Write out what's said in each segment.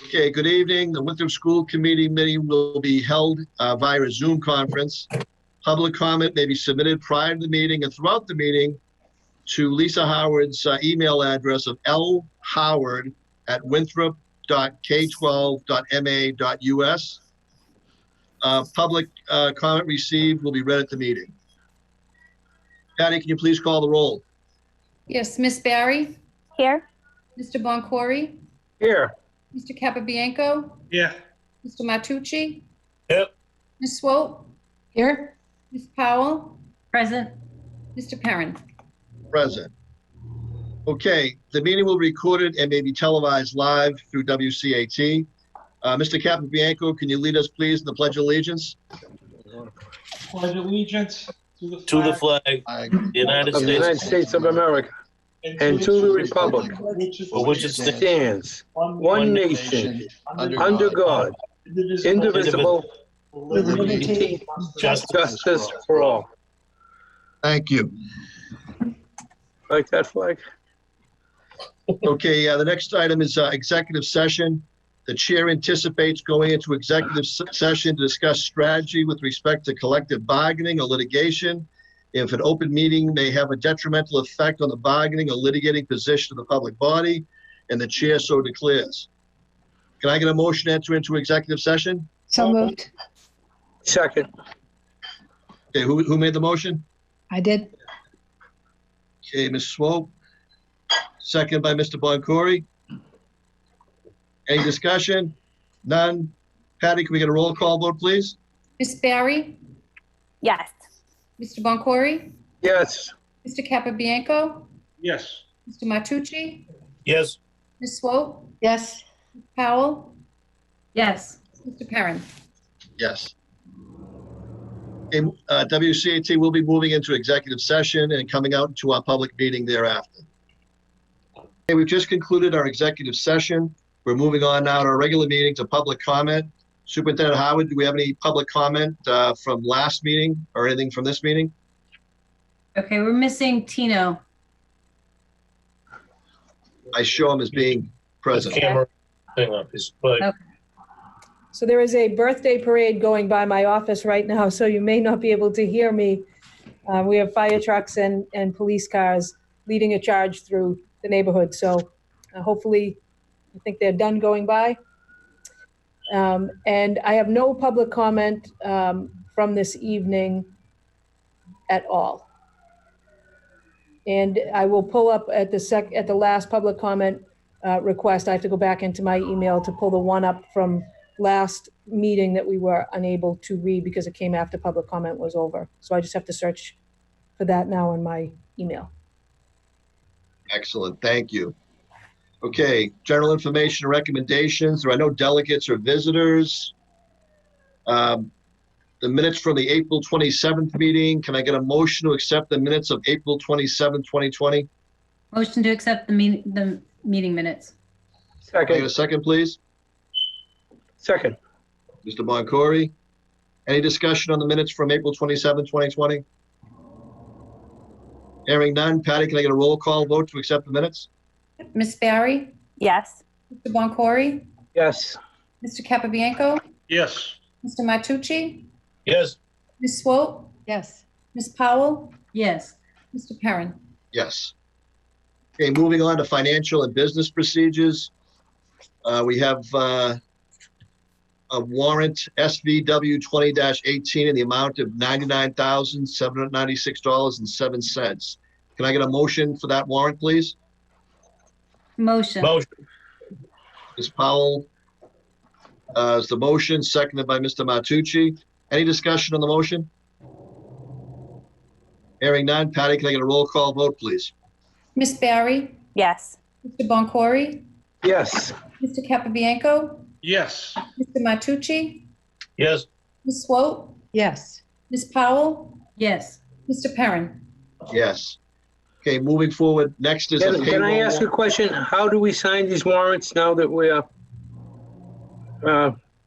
Okay, good evening. The Winthrop School Committee meeting will be held via a Zoom conference. Public comment may be submitted prior to the meeting and throughout the meeting to Lisa Howard's email address of lhoward@winthrop.k12.ma.us. Public comment received will be read at the meeting. Patty, can you please call the roll? Yes, Miss Barry, Here. Mr. Boncory, Here. Mr. Capabianco, Yeah. Mr. Matucci, Yep. Ms. Swope, Here. Ms. Powell, Present. Mr. Perrin. Present. Okay, the meeting will be recorded and may be televised live through WCAT. Mr. Capabianco, can you lead us, please, in the Pledge of Allegiance? Pledge allegiance to the flag I- of the United of the United States, States of America and to the republic for which it stands, stands one nation under God, indivisible, with liberty, justice for all. Thank you. Like that flag? Okay, the next item is executive session. The chair anticipates going into executive session to discuss strategy with respect to collective bargaining or litigation. If an open meeting may have a detrimental effect on the bargaining or litigating position of the public body, and the chair so declares. Can I get a motion to enter into executive session? So moved. Second. Okay, who made the motion? I did. Okay, Ms. Swope. Second by Mr. Boncory. Any discussion? None. Patty, can we get a roll call vote, please? Miss Barry, Yes. Mr. Boncory, Yes. Mr. Capabianco, Yes. Mr. Matucci, yes, Ms. Swope, Yes. Powell, Yes. Mr. Perrin. Yes. Okay, WCAT will be moving into executive session and coming out to our public meeting thereafter. Okay, we've just concluded our executive session. We're moving on now to our regular meeting to public comment. Superintendent Howard, do we have any public comment from last meeting or anything from this meeting? Okay, we're missing Tino. I show him as being his present. camera thing up, his, but Okay. So there is a birthday parade going by my office right now, so you may not be able to hear me. We have fire trucks and police cars leading a charge through the neighborhood. So hopefully, I think they're done going by. And I have no public comment from this evening at all. And I will pull up at the last public comment request. I have to go back into my email to pull the one up from last meeting that we were unable to read because it came after public comment was over. So I just have to search for that now in my email. Excellent, thank you. Okay, general information recommendations. There are no delegates or visitors. The minutes from the April 27th meeting. Can I get a motion to accept the minutes of April 27th, 2020? Motion to accept the meeting minutes. Can I get a Second. second, please? Second. Mr. Boncory. Any discussion on the minutes from April 27th, 2020? Hearing none. Patty, can I get a roll call vote to accept the minutes? Miss Barry, Yes. Mr. Boncory, Yes. Mr. Capabianco, Yes. Mr. Matucci, yes, Ms. Swope, Yes. Ms. Powell, Yes. Mr. Perrin. Yes. Okay, moving on to financial and business procedures. We have a warrant SVW 20-18 in the amount of $99,796.07. Can I get a motion for that warrant, please? Motion. motion, Ms. Powell is the motion, seconded by Mr. Matucci. Any discussion on the motion? Hearing none. Patty, can I get a roll call vote, please? Miss Barry, Yes. Mr. Boncory, Yes. Mr. Capabianco, Yes. Mr. Matucci, yes, Ms. Swope, Yes. Ms. Powell, Yes. Mr. Perrin. Yes. Okay, moving forward, next is a Can I payroll ask a warrant. question? How do we sign these warrants now that we're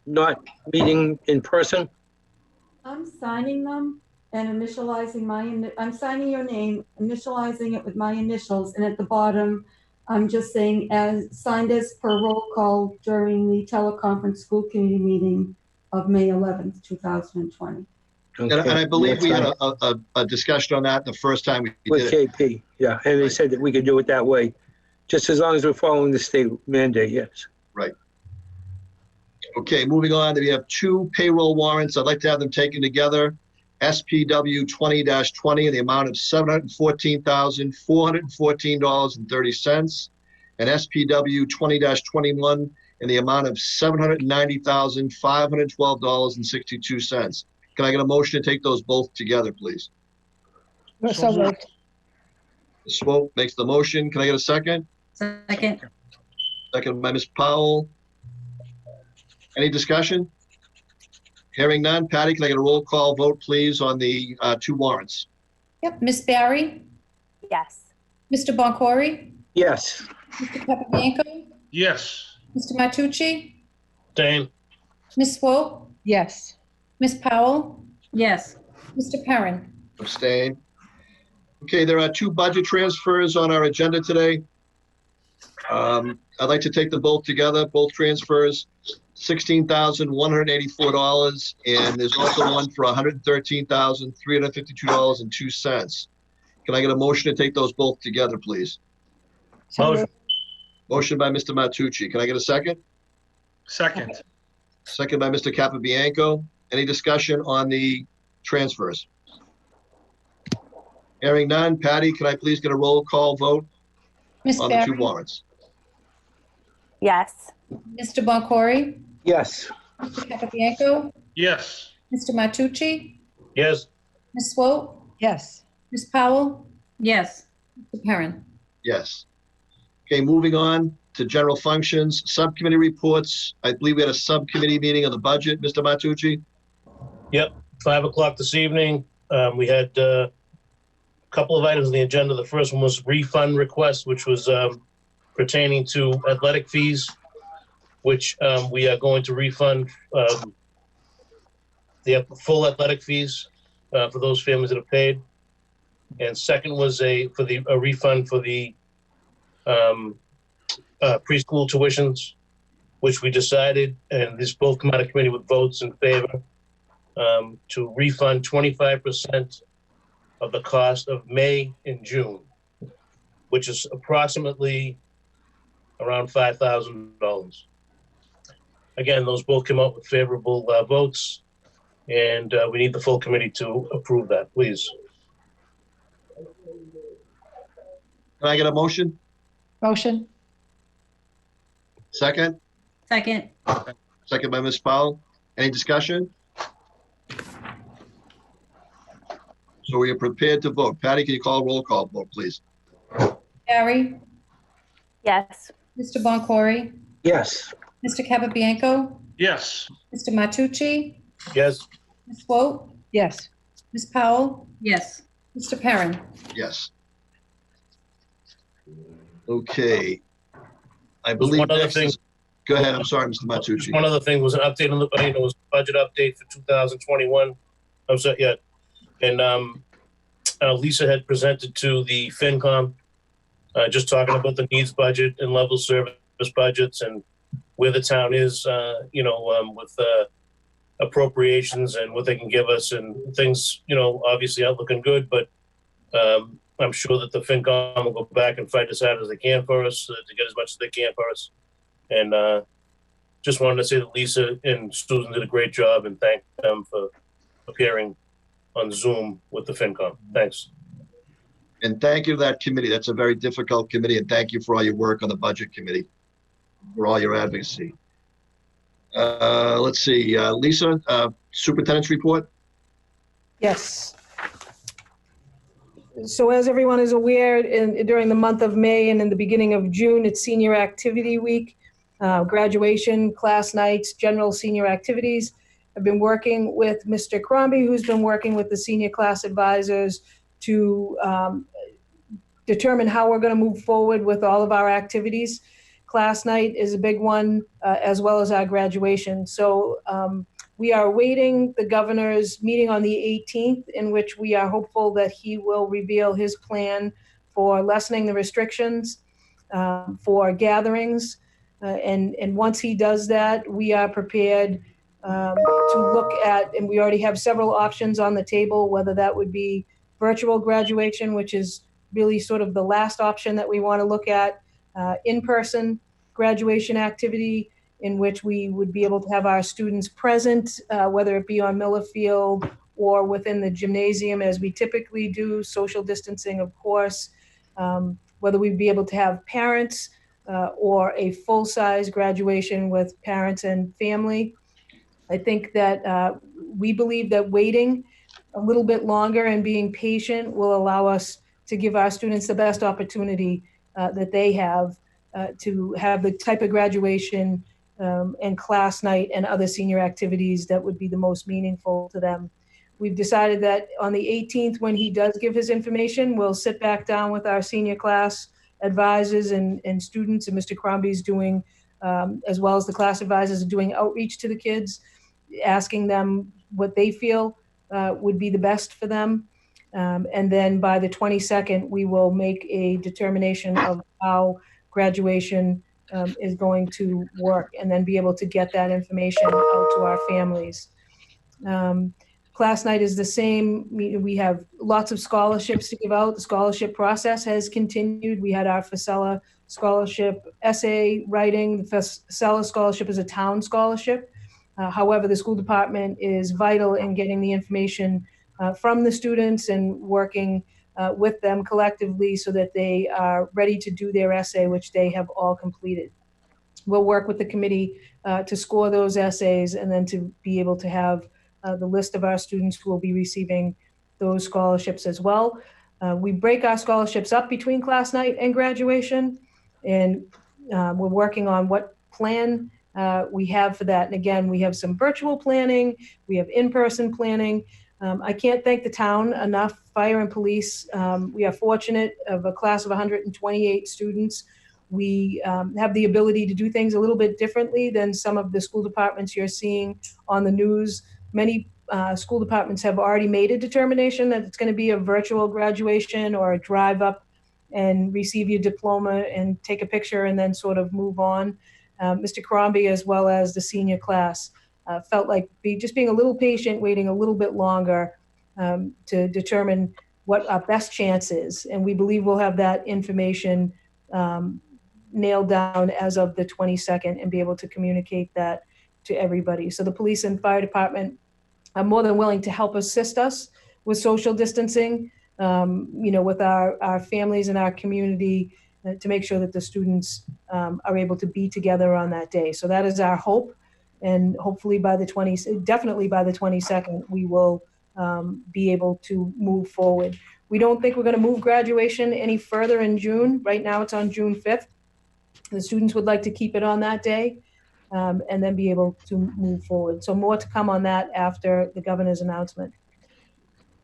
not meeting in person? I'm signing them and initializing I'm signing your name, initializing it with my initials, and at the bottom, I'm just saying as signed as per roll call during the teleconference school committee meeting of May 11th, 2020. And I believe we had That's right. a discussion on that the first time we With did it. KP, yeah, and they said that we could do it that way, just as long as we're following the state mandate, yes. Okay, moving on, we have two payroll warrants. I'd like to have them taken together. SPW 20-20 in the amount of $714,414.30. And SPW 20-21 in the amount of $790,512.62. Can I get a motion to take those both together, please? So moved. Ms. Swope makes the motion. Can I get a second? Second. Second by Ms. Powell. Any discussion? Hearing none. Patty, can I get a roll call vote, please, on the two warrants? Yep, Ms. Barry, Yes. Mr. Boncory, Yes, Mr. Capabianco, Yes. Mr. Matucci, Same. Ms. Swope, Yes. Ms. Powell, Yes. Mr. Perrin. Abstain. Okay, there are two budget transfers on our agenda today. I'd like to take them both together, both transfers, $16,184, and there's also one for $113,352.02. Can I get a motion to take those both together, please? Motion. Motion by Mr. Matucci. Can I get a second? Second. Second by Mr. Capabianco. Any discussion on the transfers? Hearing none. Patty, can I please get a roll call vote Ms. on the two Barry, warrants? Yes. Mr. Boncory, yes, Mr. Capabianco, Yes. Mr. Matucci, Yes. Ms. Swope, Yes. Ms. Powell, Yes. Mr. Perrin. Yes. Okay, moving on to general functions, subcommittee reports. I believe we had a subcommittee meeting on the budget, Mr. Matucci. Yep. 5 o'clock this evening. We had a couple of items on the agenda. The first one was refund request, which was pertaining to athletic fees, which we are going to refund the full athletic fees for those families that have paid. And second was a refund for the preschool tuitions, which we decided, and this both come out of committee with votes in favor, to refund 25% of the cost of May and June, which is approximately around $5,000. Again, those both come out with favorable votes, and we need the full committee to approve that, please. Can I get a motion? Motion. Second? Second. Second by Ms. Powell. Any discussion? So we are prepared to vote. Patty, can you call a roll call vote, please? Barry, Yes. Mr. Boncory, yes, Mr. Capabianco, Yes. Mr. Matucci, Yes. Ms. Swope, Yes. Ms. Powell, Yes. Mr. Perrin. Yes. Okay. I There's believe one other next thing. is, go ahead, I'm sorry, Mr. Matucci. One other thing was an update on the, was budget update for 2021. I'm sorry, yeah. And Lisa had presented to the FinCom, just talking about the needs budget and level service budgets and where the town is, with appropriations and what they can give us and things, obviously not looking good, but I'm sure that the FinCom will go back and fight as hard as they can for us to get as much as they can for us. And just wanted to say that Lisa and Susan did a great job and thank them for appearing on Zoom with the FinCom. Thanks. And thank you to that committee. That's a very difficult committee, and thank you for all your work on the budget committee, for all your advocacy. Let's see, Lisa, superintendent's report? Yes. So as everyone is aware, during the month of May and in the beginning of June, it's senior activity week, graduation, class nights, general senior activities. I've been working with Mr. Crombie, who's been working with the senior class advisors to determine how we're going to move forward with all of our activities. Class night is a big one, as well as our graduation. So we are awaiting the governor's meeting on the 18th, in which we are hopeful that he will reveal his plan for lessening the restrictions. for gatherings. And once he does that, we are prepared to look at, and we already have several options on the table, whether that would be virtual graduation, which is really sort of the last option that we want to look at, in-person graduation activity in which we would be able to have our students present, whether it be on Miller Field or within the gymnasium as we typically do, social distancing, of course, whether we'd be able to have parents or a full-size graduation with parents and family. I think that we believe that waiting a little bit longer and being patient will allow us to give our students the best opportunity that they have to have the type of graduation and class night and other senior activities that would be the most meaningful to them. We've decided that on the 18th, when he does give his information, we'll sit back down with our senior class advisors and students, and Mr. Crombie's doing, as well as the class advisors, are doing outreach to the kids, asking them what they feel would be the best for them. And then by the 22nd, we will make a determination of how graduation is going to work, and then be able to get that information out to our families. Class night is the same. We have lots of scholarships to give out. The scholarship process has continued. We had our Fasella scholarship essay writing. The Fasella scholarship is a town scholarship. However, the school department is vital in getting the information from the students and working with them collectively so that they are ready to do their essay, which they have all completed. We'll work with the committee to score those essays and then to be able to have the list of our students who will be receiving those scholarships as well. We break our scholarships up between class night and graduation, and we're working on what plan we have for that. And again, we have some virtual planning, we have in-person planning. I can't thank the town enough, fire and police. We are fortunate of a class of 128 students. We have the ability to do things a little bit differently than some of the school departments you're seeing on the news. Many school departments have already made a determination that it's going to be a virtual graduation or a drive up and receive your diploma and take a picture and then sort of move on. Mr. Crombie, as well as the senior class, felt like just being a little patient, waiting a little bit longer to determine what our best chance is. And we believe we'll have that information nailed down as of the 22nd and be able to communicate that to everybody. So the police and fire department are more than willing to help assist us with social distancing, with our families and our community to make sure that the students are able to be together on that day. So that is our hope. And hopefully definitely by the 22nd, we will be able to move forward. We don't think we're going to move graduation any further in June. Right now it's on June 5th. The students would like to keep it on that day and then be able to move forward. So more to come on that after the governor's announcement.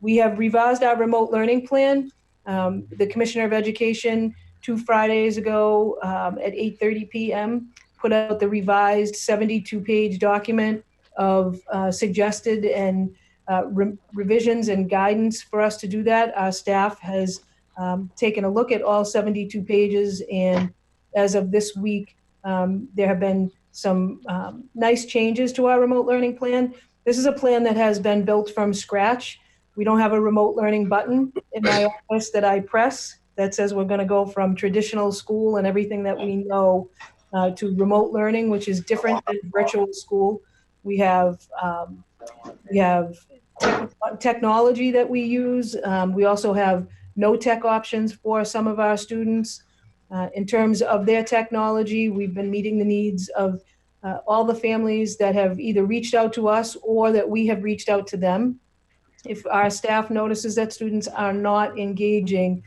We have revised our remote learning plan. The Commissioner of Education 2 Fridays ago at 8:30 p.m. put out the revised 72-page document of suggested and revisions and guidance for us to do that. Our staff has taken a look at all 72 pages, and as of this week, there have been some nice changes to our remote learning plan. This is a plan that has been built from scratch. We don't have a remote learning button in my office that I press that says we're going to go from traditional school and everything that we know to remote learning, which is different than virtual school. We have technology that we use. We also have no tech options for some of our students. In terms of their technology, we've been meeting the needs of all the families that have either reached out to us or that we have reached out to them. If our staff notices that students are not engaging,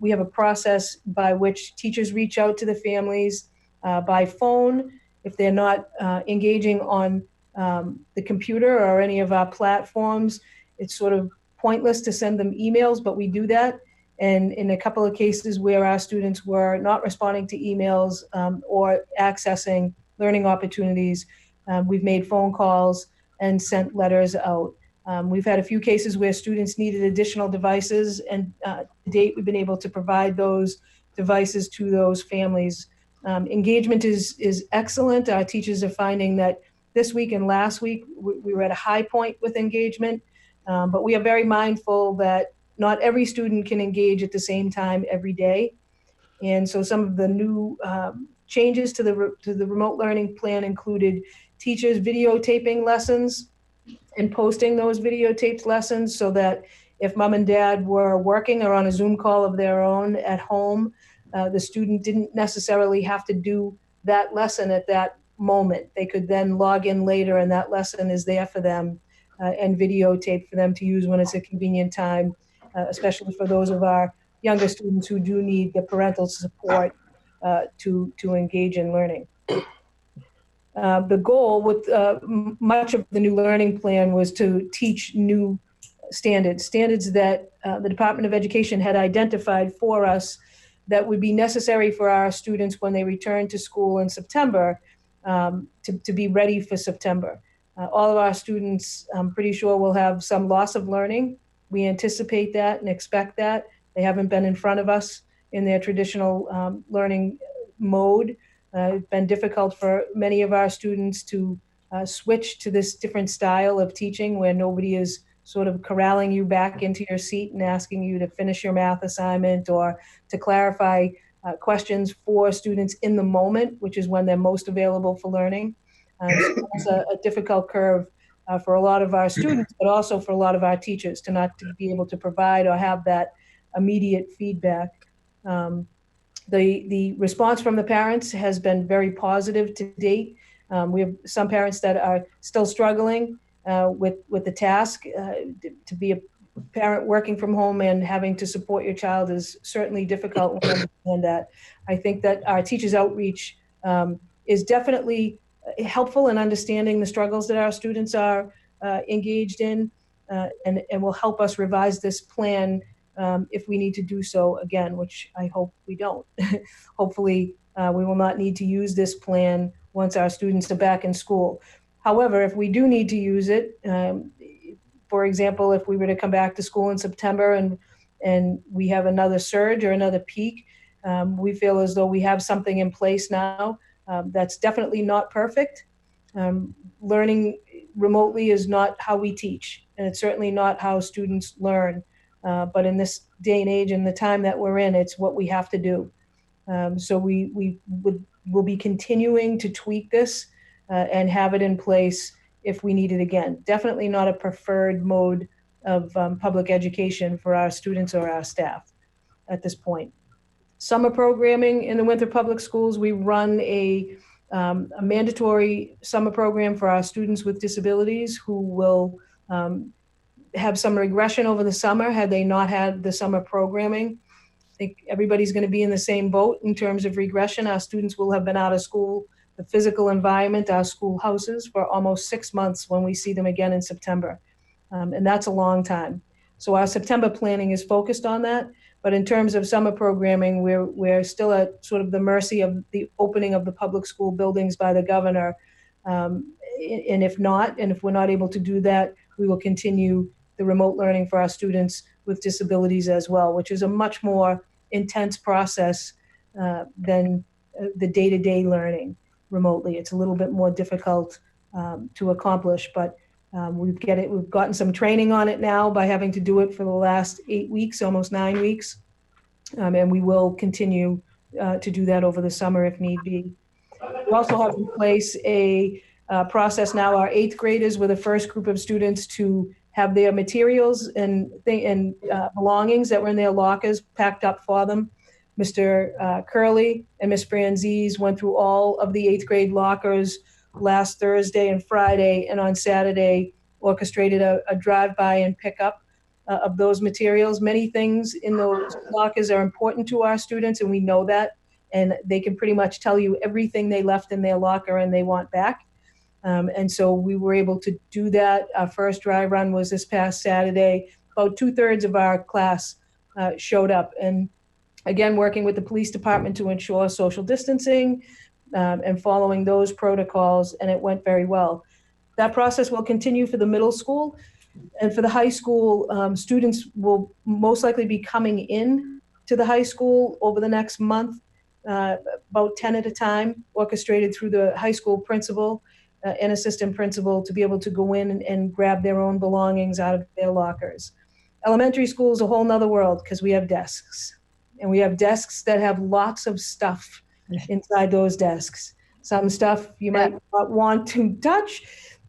we have a process by which teachers reach out to the families by phone. If they're not engaging on the computer or any of our platforms, it's sort of pointless to send them emails, but we do that. And in a couple of cases where our students were not responding to emails or accessing learning opportunities, we've made phone calls and sent letters out. We've had a few cases where students needed additional devices, and to date, we've been able to provide those devices to those families. Engagement is excellent. Our teachers are finding that this week and last week, we were at a high point with engagement, but we are very mindful that not every student can engage at the same time every day. And so some of the new changes to the remote learning plan included teachers videotaping lessons and posting those videotaped lessons so that if mom and dad were working or on a Zoom call of their own at home, the student didn't necessarily have to do that lesson at that moment. They could then log in later and that lesson is there for them and videotaped for them to use when it's a convenient time, especially for those of our younger students who do need the parental support to engage in learning. The goal with much of the new learning plan was to teach new standards that the Department of Education had identified for us that would be necessary for our students when they return to school in September to be ready for September. All of our students, I'm pretty sure, will have some loss of learning. We anticipate that and expect that. They haven't been in front of us in their traditional learning mode. It's been difficult for many of our students to switch to this different style of teaching where nobody is sort of corralling you back into your seat and asking you to finish your math assignment or to clarify questions for students in the moment, which is when they're most available for learning. So it's a difficult curve for a lot of our students, but also for a lot of our teachers to not to be able to provide or have that immediate feedback. The response from the parents has been very positive to date. We have some parents that are still struggling with the task. To be a parent working from home and having to support your child is certainly difficult. We understand that. I think that our teachers outreach is definitely helpful in understanding the struggles that our students are engaged in and will help us revise this plan if we need to do so again, which I hope we don't. Hopefully, we will not need to use this plan once our students are back in school. However, if we do need to use it, for example, if we were to come back to school in September and we have another surge or another peak, we feel as though we have something in place now that's definitely not perfect. Learning remotely is not how we teach, and it's certainly not how students learn. But in this day and age and the time that we're in, it's what we have to do. So we'll be continuing to tweak this and have it in place if we need it again. Definitely not a preferred mode of public education for our students or our staff at this point. Summer programming in the Winthrop Public Schools, we run a mandatory summer program for our students with disabilities who will have some regression over the summer had they not had the summer programming. I think everybody's going to be in the same boat in terms of regression. Our students will have been out of school, the physical environment, our schoolhouses, for almost 6 months when we see them again in September. And that's a long time. So our September planning is focused on that. But in terms of summer programming, we're still at sort of the mercy of the opening of the public school buildings by the governor. And if we're not able to do that, we will continue the remote learning for our students with disabilities as well, which is a much more intense process than the day-to-day learning remotely. It's a little bit more difficult to accomplish, but we've gotten some training on it now by having to do it for the last 8 weeks, almost 9 weeks. And we will continue to do that over the summer if need be. We also have in place a process now. Our 8th graders were the first group of students to have their materials and belongings that were in their lockers packed up for them. Mr. Curley and Miss Franzese went through all of the 8th grade lockers last Thursday and Friday, and on Saturday orchestrated a drive-by and pickup of those materials. Many things in those lockers are important to our students, and we know that, and they can pretty much tell you everything they left in their locker and they want back. And so we were able to do that. Our first dry run was this past Saturday. About 2/3 of our class showed up. And again, working with the police department to ensure social distancing and following those protocols, and it went very well. That process will continue for the middle school. And for the high school, students will most likely be coming in to to the high school over the next month, about 10 at a time, orchestrated through the high school principal and assistant principal to be able to go in and grab their own belongings out of their lockers. Elementary school is a whole nother world because we have desks, and we have desks that have lots of stuff inside those desks. Some stuff you might not want to touch.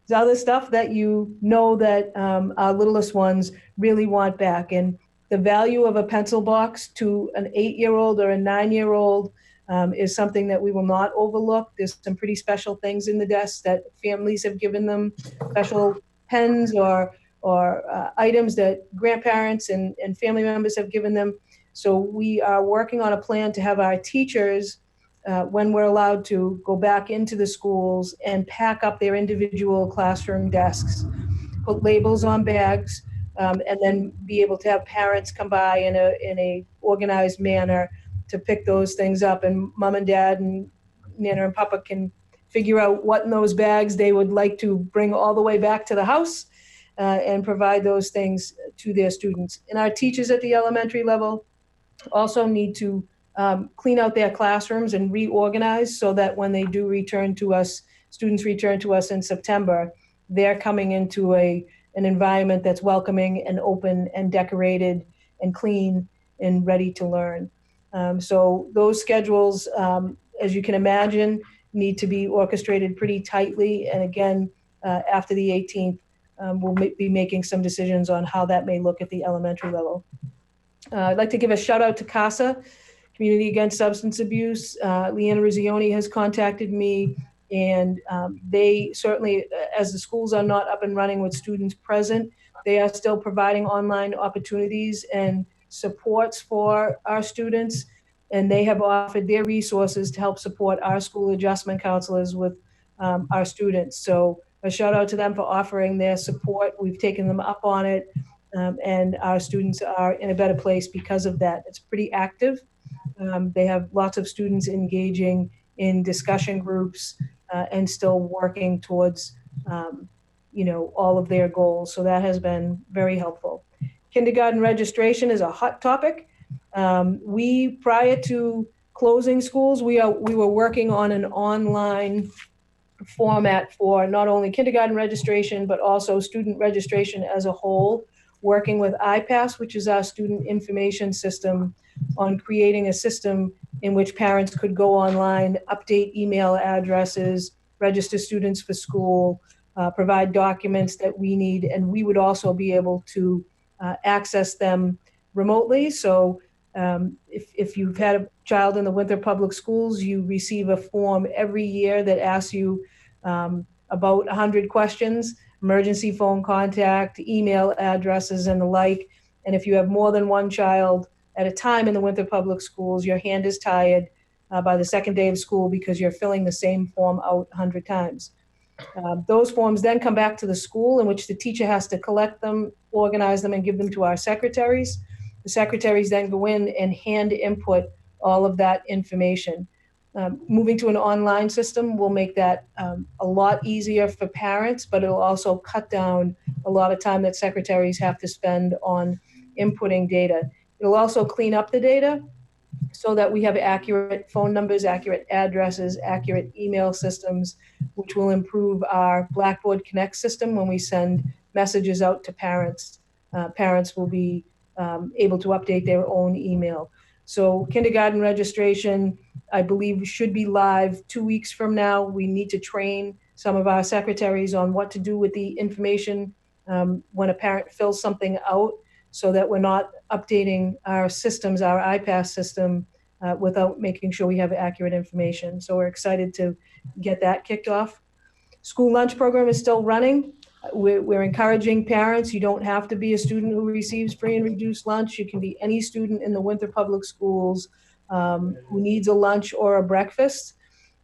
There's other stuff that you know that our littlest ones really want back. And the value of a pencil box to an 8-year-old or a 9-year-old is something that we will not overlook. There's some pretty special things in the desks that families have given them, special pens or items that grandparents and family members have given them. So we are working on a plan to have our teachers, when we're allowed to, go back into the schools and pack up their individual classroom desks, put labels on bags, and then be able to have parents come by in a organized manner to pick those things up, and mom and dad and Nana and Papa can figure out what in those bags they would like to bring all the way back to the house and provide those things to their students. And our teachers at the elementary level also need to clean out their classrooms and reorganize so that when they do return to us, students return to us in September, they're coming into an environment that's welcoming and open and decorated and clean and ready to learn. So those schedules, as you can imagine, need to be orchestrated pretty tightly. And again, after the 18th, we'll be making some decisions on how that may look at the elementary level. I'd like to give a shout out to CASA, Community Against Substance Abuse. Leanna Rizzioni has contacted me, and they certainly, as the schools are not up and running with students present, they are still providing online opportunities and supports for our students, and they have offered their resources to help support our school adjustment counselors with our students. So a shout out to them for offering their support. We've taken them up on it, and our students are in a better place because of that. It's pretty active. They have lots of students engaging in discussion groups and still working towards all of their goals. So that has been very helpful. Kindergarten registration is a hot topic. Prior to closing schools, we were working on an online format for not only kindergarten registration, but also student registration as a whole, working with IPASS, which is our student information system, on creating a system in which parents could go online, update email addresses, register students for school, provide documents that we need, and we would also be able to access them remotely. So if you've had a child in the Winthrop Public Schools, you receive a form every year that asks you about 100 questions, emergency phone contact, email addresses, and the like. And if you have more than one child at a time in the Winthrop Public Schools, your hand is tied by the second day of school because you're filling the same form out 100 times. Those forms then come back to the school, in which the teacher has to collect them, organize them, and give them to our secretaries. The secretaries then go in and hand input all of that information. Moving to an online system will make that a lot easier for parents, but it'll also cut down a lot of time that secretaries have to spend on inputting data. It'll also clean up the data so that we have accurate phone numbers, accurate addresses, accurate email systems, which will improve our Blackboard Connect system when we send messages out to parents. Parents will be able to update their own email. So kindergarten registration, I believe, should be live 2 weeks from now. We need to train some of our secretaries on what to do with the information when a parent fills something out, so that we're not updating our systems, our IPASS system, without making sure we have accurate information. So we're excited to get that kicked off. School lunch program is still running. We're encouraging parents. You don't have to be a student who receives free and reduced lunch. You can be any student in the Winthrop Public Schools who needs a lunch or a breakfast,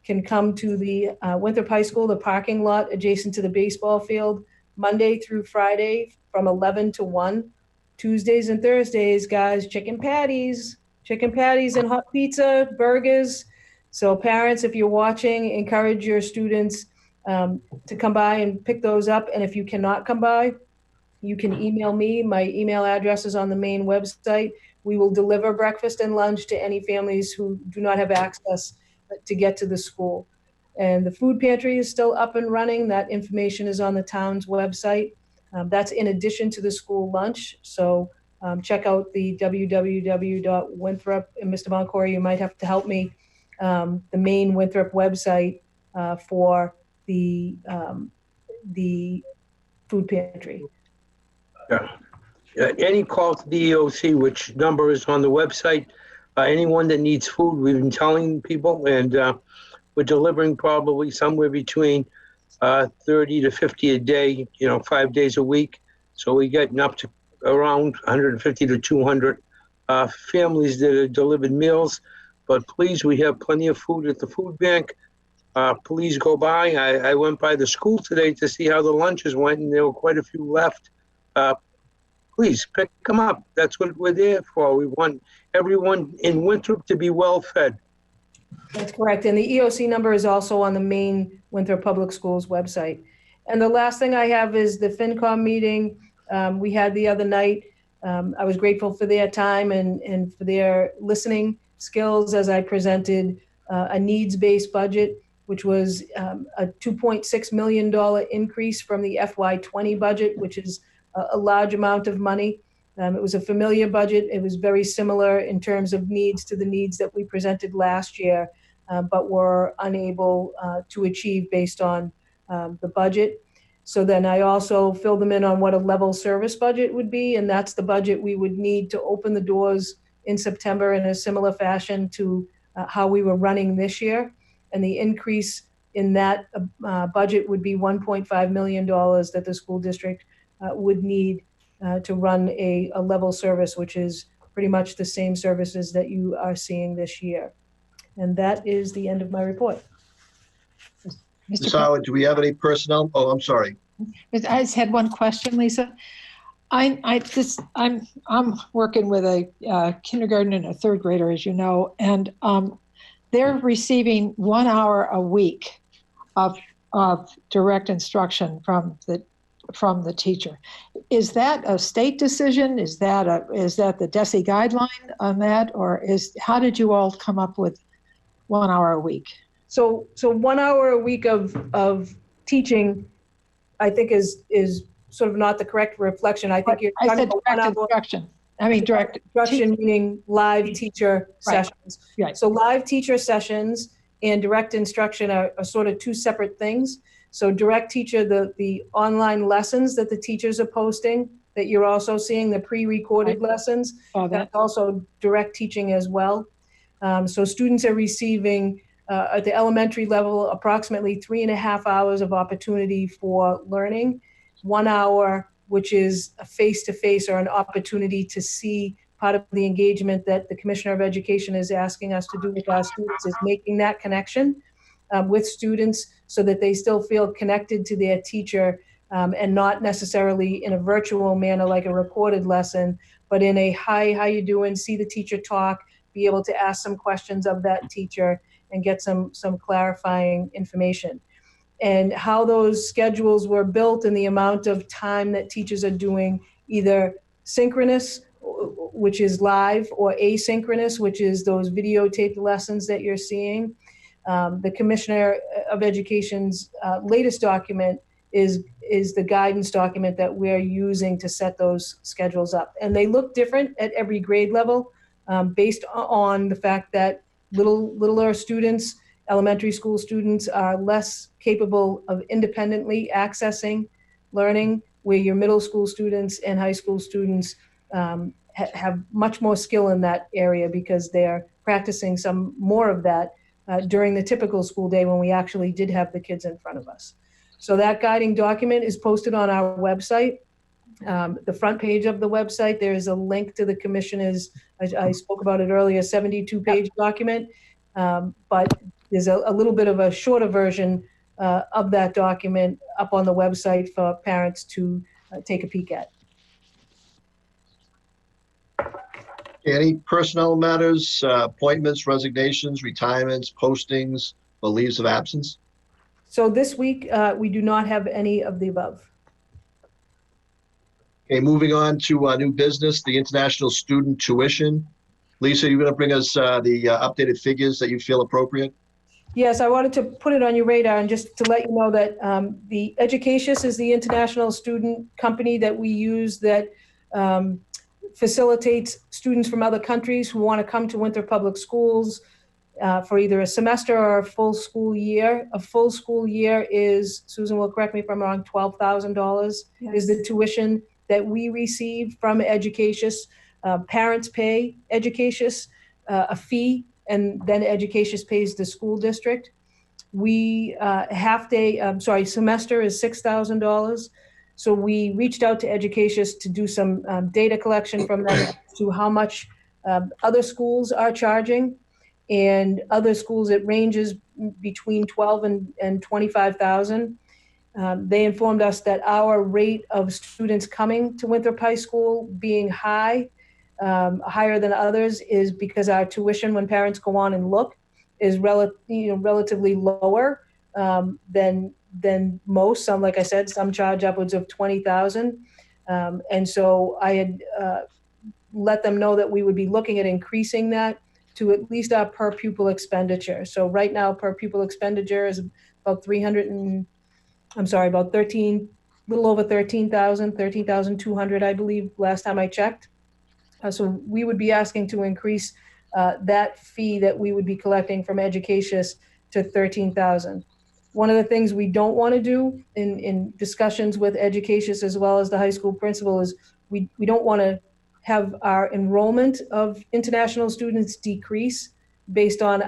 can come to the Winthrop High School, the parking lot adjacent to the baseball field, Monday through Friday from 11 to 1. Tuesdays and Thursdays, guys, chicken patties and hot pizza, burgers. So parents, if you're watching, encourage your students to come by and pick those up. And if you cannot come by, you can email me. My email address is on the main website. We will deliver breakfast and lunch to any families who do not have access to get to the school. And the food pantry is still up and running. That information is on the town's website. That's in addition to the school lunch. So check out the www.winthrop, and Mr. Boncory, you might have to help me, the main Winthrop website for the food pantry. Any call to the EOC, which number is on the website, anyone that needs food, we've been telling people, and we're delivering probably somewhere between 30 to 50 a day, 5 days a week. So we're getting up to around 150 to 200 families that are delivered meals. But please, we have plenty of food at the food bank. Please go by. I went by the school today to see how the lunches went, and there were quite a few left. Please pick them up. That's what we're there for. We want everyone in Winthrop to be well fed. That's correct. And the EOC number is also on the main Winthrop Public Schools website. And the last thing I have is the FinCom meeting we had the other night. I was grateful for their time and for their listening skills as I presented a needs-based budget, which was a $2.6 million increase from the FY20 budget, which is a large amount of money. It was a familiar budget. It was very similar in terms of needs to the needs that we presented last year, but were unable to achieve based on the budget. So then I also filled them in on what a level service budget would be, and that's the budget we would need to open the doors in September in a similar fashion to how we were running this year. And the increase in that budget would be $1.5 million that the school district would need to run a level service, which is pretty much the same services that you are seeing this year. And that is the end of my report. Ms. Howard, do we have any personnel? Oh, I'm sorry. I just had one question, Lisa. I'm working with a kindergarten and a third grader, as you know, and they're receiving 1 hour a week of direct instruction from the teacher. Is that a state decision? Is that the DESE guideline on that, or how did you all come up with 1 hour a week? So 1 hour a week of teaching, I think is sort of not the correct reflection. I think you're I talking said about 1 direct hour instruction. I mean, direct instruction, meaning live teacher Right. sessions. Right. So live teacher sessions and direct instruction are sort of two separate things. So direct teacher, the online lessons that the teachers are posting, that you're also seeing, the pre-recorded lessons, Saw that. that's also direct teaching as well. So students are receiving at the elementary level approximately 3.5 hours of opportunity for learning, 1 hour, which is a face-to-face or an opportunity to see part of the engagement that the Commissioner of Education is asking us to do with our students, is making that connection with students so that they still feel connected to their teacher, and not necessarily in a virtual manner like a recorded lesson, but in a hi, how you doing, see the teacher talk, be able to ask some questions of that teacher and get some clarifying information. And how those schedules were built and the amount of time that teachers are doing either synchronous, which is live, or asynchronous, which is those videotaped lessons that you're seeing. The Commissioner of Education's latest document is the guidance document that we're using to set those schedules up. And they look different at every grade level based on the fact that littler students, elementary school students, are less capable of independently accessing learning, where your middle school students and high school students have much more skill in that area because they're practicing some more of that during the typical school day when we actually did have the kids in front of us. So that guiding document is posted on our website. The front page of the website, there is a link to the Commissioner's, I spoke about it earlier, 72-page document, but there's a little bit of a shorter version of that document up on the website for parents to take a peek at. Any personnel matters, appointments, resignations, retirements, postings, or leaves of absence? So this week, we do not have any of the above. Okay, moving on to new business, the international student tuition. Lisa, you're going to bring us the updated figures that you feel appropriate? Yes, I wanted to put it on your radar and just to let you know that the Educatius is the international student company that we use that facilitates students from other countries who want to come to Winthrop Public Schools for either a semester or a full school year. A full school year is, Susan will correct me if I'm wrong, $12,000 is the tuition that we receive from Educatius. Parents pay Educatius a fee, and then Educatius pays the school district. We semester is $6,000. So we reached out to Educatius to do some data collection from them to how much other schools are charging. And other schools, it ranges between 12 and 25,000. They informed us that our rate of students coming to Winthrop High School being higher than others is because our tuition, when parents go on and look, is relatively lower than most. Some, like I said, some charge upwards of 20,000. And so I had let them know that we would be looking at increasing that to at least our per pupil expenditure. So right now, per pupil expenditure is about about 13, little over 13,000, 13,200, I believe, last time I checked. So we would be asking to increase that fee that we would be collecting from Educatius to 13,000. One of the things we don't want to do in discussions with Educatius as well as the high school principal is we don't want to have our enrollment of international students decrease based on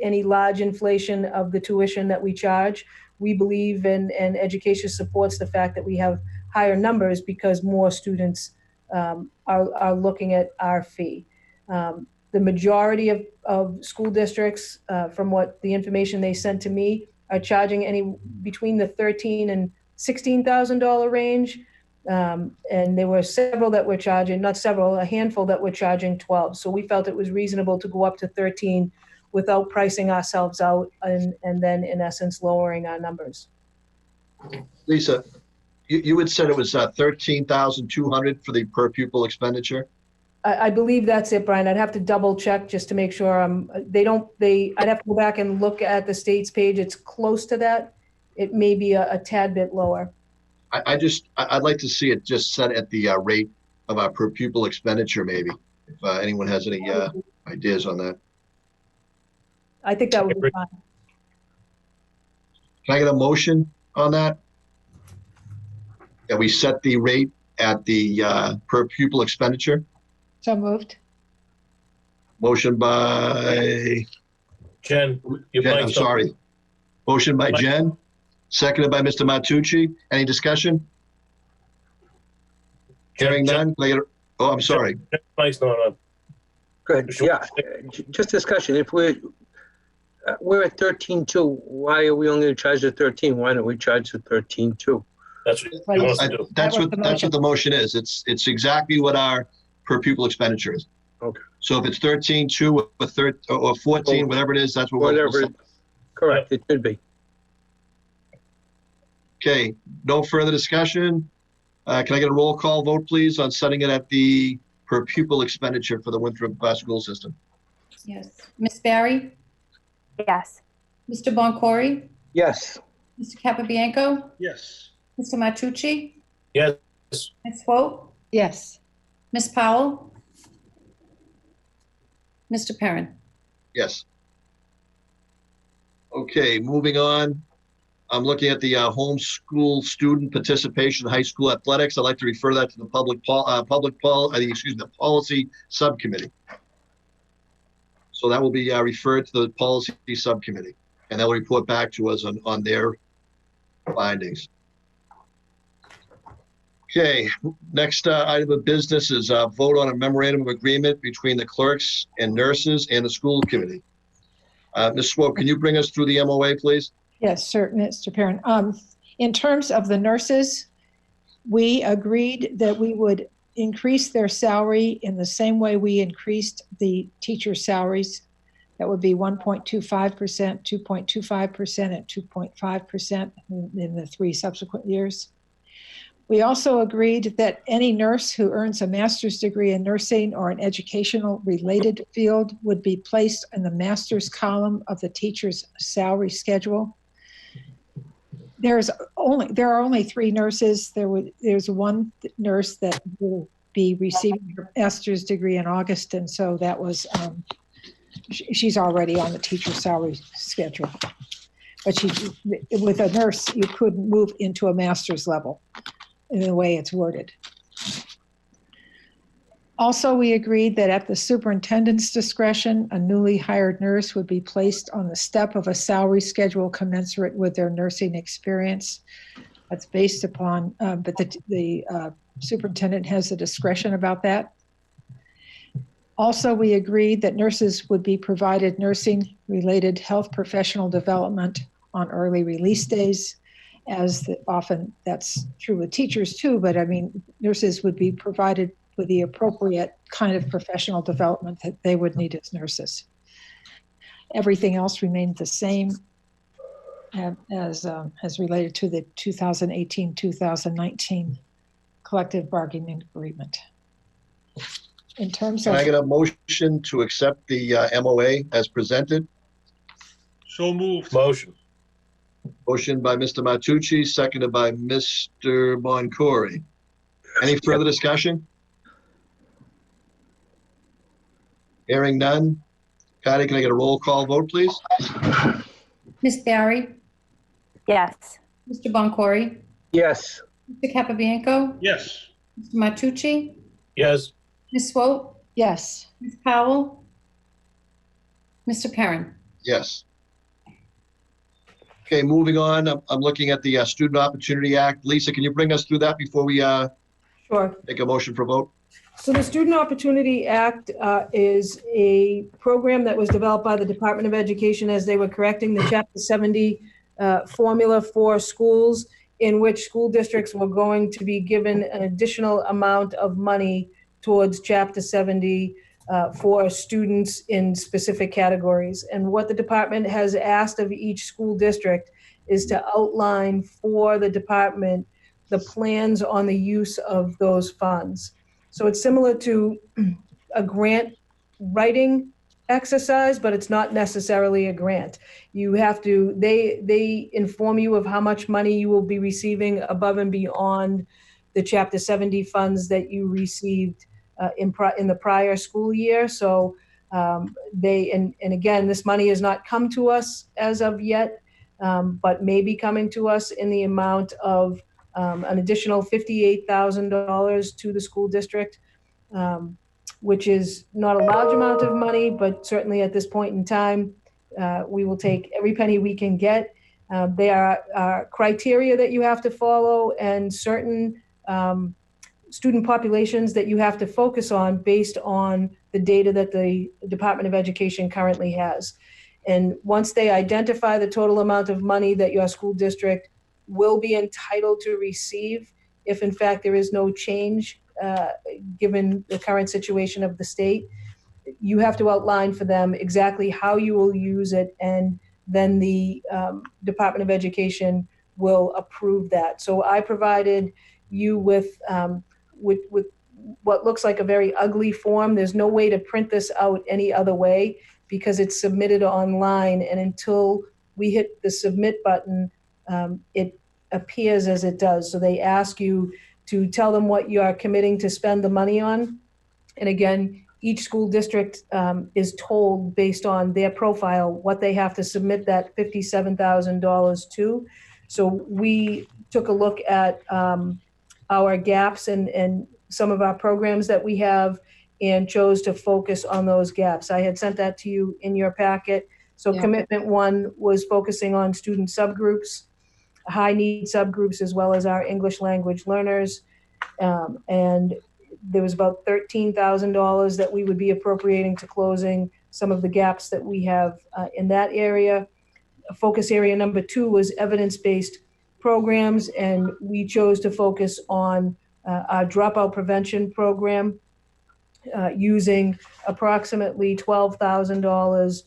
any large inflation of the tuition that we charge. We believe and Educatius supports the fact that we have higher numbers because more students are looking at our fee. The majority of school districts, from what the information they sent to me, are charging between the $13,000 and $16,000 range. And there were several that were charging, not several, a handful that were charging 12. So we felt it was reasonable to go up to 13 without pricing ourselves out and then in essence lowering our numbers. Lisa, you had said it was 13,200 for the per pupil expenditure? I believe that's it, Brian. I'd have to double check just to make sure. I'd have to go back and look at the state's page. It's close to that. It may be a tad bit lower. I'd like to see it just set at the rate of our per pupil expenditure, maybe, if anyone has any ideas on that. I think that would be fine. Can I get a motion on that? That we set the rate at the per pupil expenditure? So moved. Motion by Jen, your Jen, I'm mic's up. sorry. Motion by Jen, seconded by Mr. Matucci. Any discussion? Hearing none. Can I get a- Oh, I'm sorry. Mic's not on. Good, yeah, just discussion, if we're at 13.2, why are we only charged at 13? Why don't we charge the 13.2? That's what he wants to do. That's what the motion is. It's exactly what our per pupil expenditure is. Okay. So if it's 13.2 or 14, whatever it is, that's what we'll. Whatever, correct, it should be. Okay, no further discussion. Can I get a roll call vote, please, on setting it at the per pupil expenditure for the Winthrop school system? Yes. Ms. Barry? Yes. Mr. Boncory? Yes, Mr. Capabianco? Yes. Mr. Matucci? Yes, Ms. Swope? Yes. Ms. Powell? Mr. Perrin? Yes. Okay, moving on. I'm looking at the homeschool student participation in high school athletics. I'd like to refer that to the the policy subcommittee. So that will be referred to the policy subcommittee, and they'll report back to us on their findings. Okay, next item of business is vote on a memorandum of agreement between the clerks and nurses and the school committee. Ms. Swope, can you bring us through the MOA, please? Yes, sir, Mr. Perrin. In terms of the nurses, we agreed that we would increase their salary in the same way we increased the teacher salaries. That would be 1.25%, 2.25%, and 2.5% in the 3 subsequent years. We also agreed that any nurse who earns a master's degree in nursing or an educational related field would be placed in the master's column of the teacher's salary schedule. There are only 3 nurses. There's one nurse that will be receiving her master's degree in August, and so that was she's already on the teacher's salary schedule. But with a nurse, you couldn't move into a master's level in the way it's worded. Also, we agreed that at the superintendent's discretion, a newly hired nurse would be placed on the step of a salary schedule commensurate with their nursing experience. That's based upon, but the superintendent has the discretion about that. Also, we agreed that nurses would be provided nursing-related health professional development on early release days, as often that's true with teachers too, but I mean, nurses would be provided with the appropriate kind of professional development that they would need as nurses. Everything else remained the same as related to the 2018-2019 collective bargaining agreement. In terms Can of, I get a motion to accept the MOA as presented? So moved. Motion. Motion by Mr. Matucci, seconded by Mr. Boncory. Any further discussion? Hearing none. Patty, can I get a roll call vote, please? Ms. Barry, Yes. Mr. Boncory, Yes. Mr. Capabianco, Yes. Mr. Matucci, Yes. Ms. Swope, yes, Ms. Powell, Mr. Perrin. Yes. Okay, moving on. I'm looking at the Student Opportunity Act. Lisa, can you bring us through that before we Sure. make a motion for vote? So the Student Opportunity Act is a program that was developed by the Department of Education as they were correcting the Chapter 70 formula for schools, in which school districts were going to be given an additional amount of money towards Chapter 70 for students in specific categories. And what the department has asked of each school district is to outline for the department the plans on the use of those funds. So it's similar to a grant writing exercise, but it's not necessarily a grant. You have to, they inform you of how much money you will be receiving above and beyond the Chapter 70 funds that you received in the prior school year. So and again, this money has not come to us as of yet, but may be coming to us in the amount of an additional $58,000 to the school district, which is not a large amount of money, but certainly at this point in time, we will take every penny we can get. There are criteria that you have to follow and certain student populations that you have to focus on based on the data that the Department of Education currently has. And once they identify the total amount of money that your school district will be entitled to receive, if in fact there is no change given the current situation of the state, you have to outline for them exactly how you will use it, and then the Department of Education will approve that. So I provided you with what looks like a very ugly form. There's no way to print this out any other way because it's submitted online, and until we hit the submit button, it appears as it does. So they ask you to tell them what you are committing to spend the money on. And again, each school district is told based on their profile what they have to submit that $57,000 to. So we took a look at our gaps and some of our programs that we have and chose to focus on those gaps. I had sent that to you in your packet. So Yeah. Commitment 1 was focusing on student subgroups, high need subgroups, as well as our English language learners. And there was about $13,000 that we would be appropriating to closing some of the gaps that we have in that area. Focus area number 2 was evidence-based programs, and we chose to focus on our dropout prevention program using approximately $12,000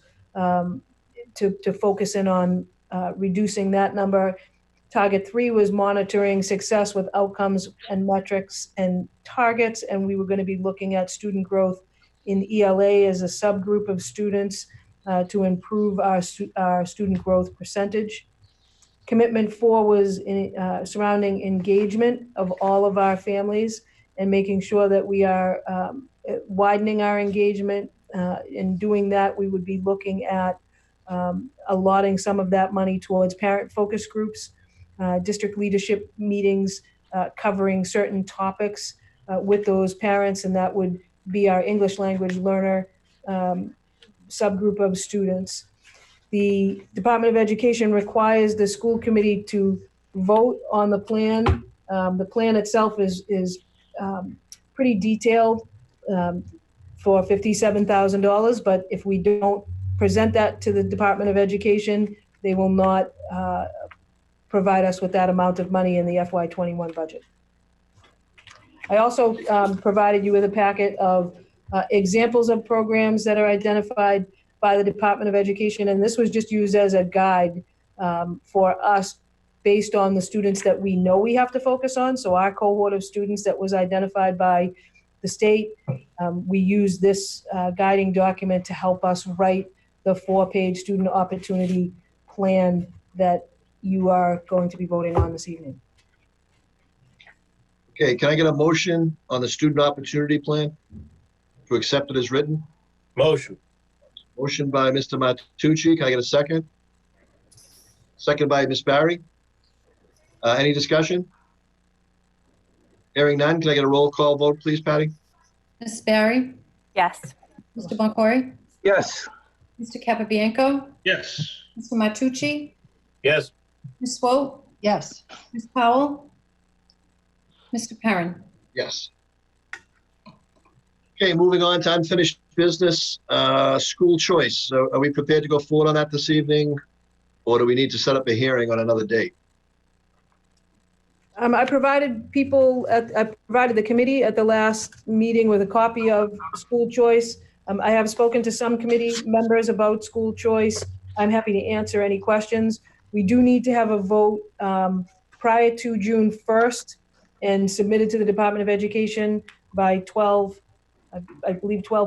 to focus in on reducing that number. Target 3 was monitoring success with outcomes and metrics and targets, and we were going to be looking at student growth in ELA as a subgroup of students to improve our student growth percentage. Commitment 4 was surrounding engagement of all of our families and making sure that we are widening our engagement. In doing that, we would be looking at allotting some of that money towards parent focus groups, district leadership meetings covering certain topics with those parents, and that would be our English language learner subgroup of students. The Department of Education requires the school committee to vote on the plan. The plan itself is pretty detailed for $57,000, but if we don't present that to the Department of Education, they will not provide us with that amount of money in the FY21 budget. I also provided you with a packet of examples of programs that are identified by the Department of Education, and this was just used as a guide for us based on the students that we know we have to focus on. So our cohort of students that was identified by the state, we use this guiding document to help us write the 4-page student opportunity plan that you are going to be voting on this evening. Okay, can I get a motion on the student opportunity plan to accept it as written? Motion. Motion by Mr. Matucci. Can I get a second? Second by Ms. Barry. Any discussion? Hearing none, can I get a roll call vote, please, Patty? Ms. Barry, Yes. Mr. Boncory, Yes. Mr. Capabianco, Yes. Mr. Matucci, Yes. Ms. Swope, Yes. Ms. Powell, Mr. Perrin. Yes. Okay, moving on to unfinished business, school choice. So are we prepared to go forward on that this evening? Or do we need to set up a hearing on another date? I provided the committee at the last meeting with a copy of school choice. I have spoken to some committee members about school choice. I'm happy to answer any questions. We do need to have a vote prior to June 1st and submitted to the Department of Education by 12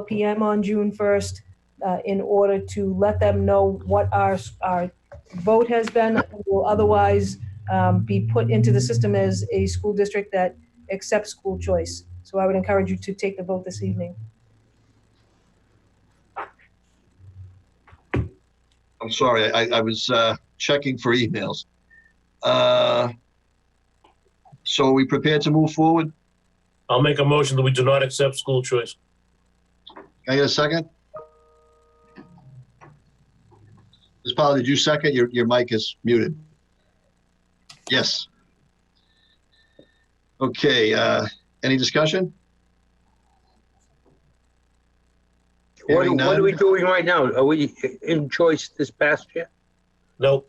p.m. on June 1st in order to let them know what our vote has been. Will otherwise be put into the system as a school district that accepts school choice. So I would encourage you to take the vote this evening. I'm sorry, I was checking for emails. So are we prepared to move forward? I'll make a motion that we do not accept school choice. Can I get a second? Ms. Powell, did you second? Your mic is muted. Yes. Okay, any discussion? What Hearing are we none. doing right now? Are we in choice this past year? Nope.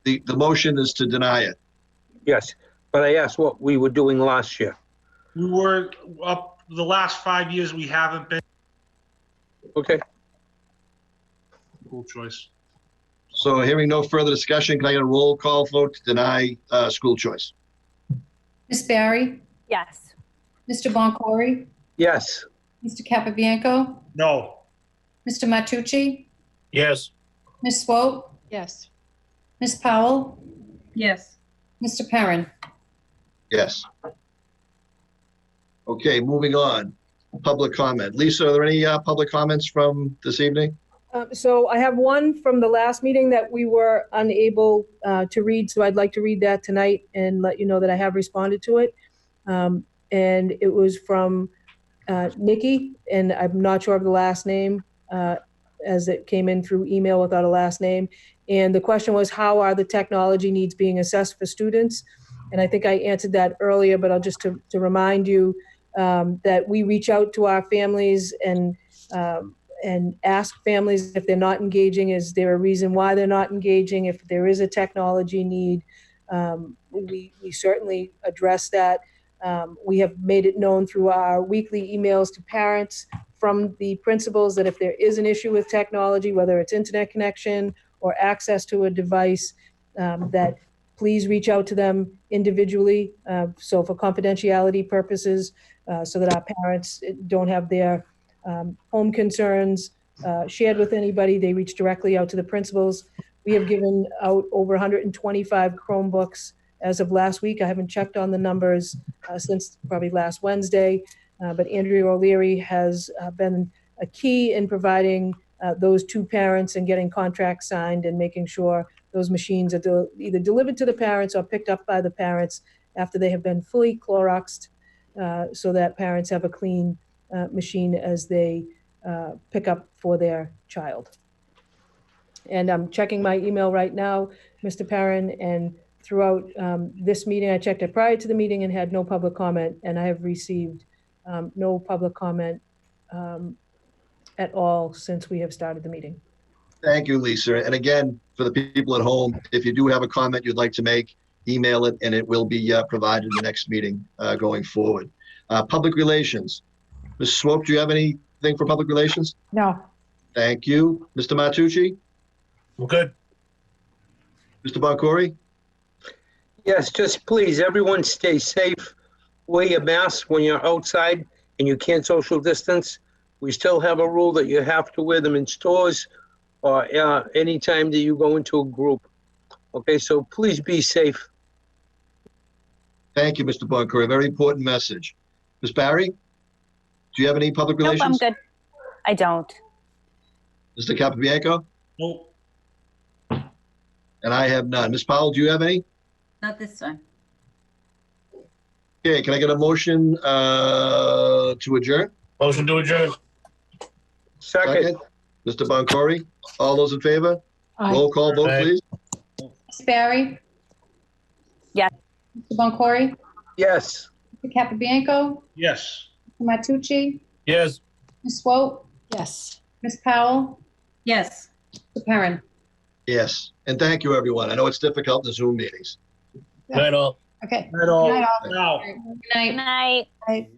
The motion is to deny it. Yes, but I asked what we were doing last year. We were up the last 5 years, we haven't been Okay. school choice. So hearing no further discussion, can I get a roll call vote to deny school choice? Ms. Barry, Yes. Mr. Boncory, Yes. Mr. Capabianco, No. Mr. Matucci, Yes. Ms. Swope, Yes. Ms. Powell, Yes. Mr. Perrin. Yes. Okay, moving on. Public comment. Lisa, are there any public comments from this evening? So I have one from the last meeting that we were unable to read, so I'd like to read that tonight and let you know that I have responded to it. And it was from Nikki, and I'm not sure of the last name as it came in through email without a last name. And the question was, how are the technology needs being assessed for students? And I think I answered that earlier, but I'll just to remind you that we reach out to our families and ask families if they're not engaging, is there a reason why they're not engaging? If there is a technology need, we certainly address that. We have made it known through our weekly emails to parents from the principals that if there is an issue with technology, whether it's internet connection or access to a device, that please reach out to them individually. So for confidentiality purposes, so that our parents don't have their home concerns shared with anybody, they reach directly out to the principals. We have given out over 125 Chromebooks as of last week. I haven't checked on the numbers since probably last Wednesday, but Andrea O'Leary has been a key in providing those two parents and getting contracts signed and making sure those machines are either delivered to the parents or picked up by the parents after they have been fully Cloroxed, so that parents have a clean machine as they pick up for their child. And I'm checking my email right now, Mr. Perrin, and throughout this meeting, I checked it prior to the meeting and had no public comment, and I have received no public comment at all since we have started the meeting. Thank you, Lisa. And again, for the people at home, if you do have a comment you'd like to make, email it and it will be provided in the next meeting going forward. Public relations. Ms. Swope, do you have anything for public relations? No. Thank you. Mr. Matucci? I'm good. Mr. Boncory? Yes, just please, everyone stay safe. Wear your mask when you're outside and you can't social distance. We still have a rule that you have to wear them in stores or anytime that you go into a group. Okay, so please be safe. Thank you, Mr. Boncory. Very important message. Ms. Barry? Do you have any public Nope, I'm relations? good. I don't. Mr. Capabianco? Nope. And I have none. Ms. Powell, do you have any? Not this time. Okay, can I get a motion to adjourn? Motion to adjourn. Second, Mr. Boncory, all those in favor? Aye. Roll call vote, Aye. please. Ms. Barry? Yes. Mr. Boncory? yes. Mr. Capabianco? Yes. Mr. Matucci? Yes. Ms. Swope? Yes. Ms. Powell? Yes. Mr. Perrin? Yes, and thank you, everyone. I know it's difficult in the Zoom meetings. Night all. Okay. At all. Good night, all. Now. Good night. Good night. Night.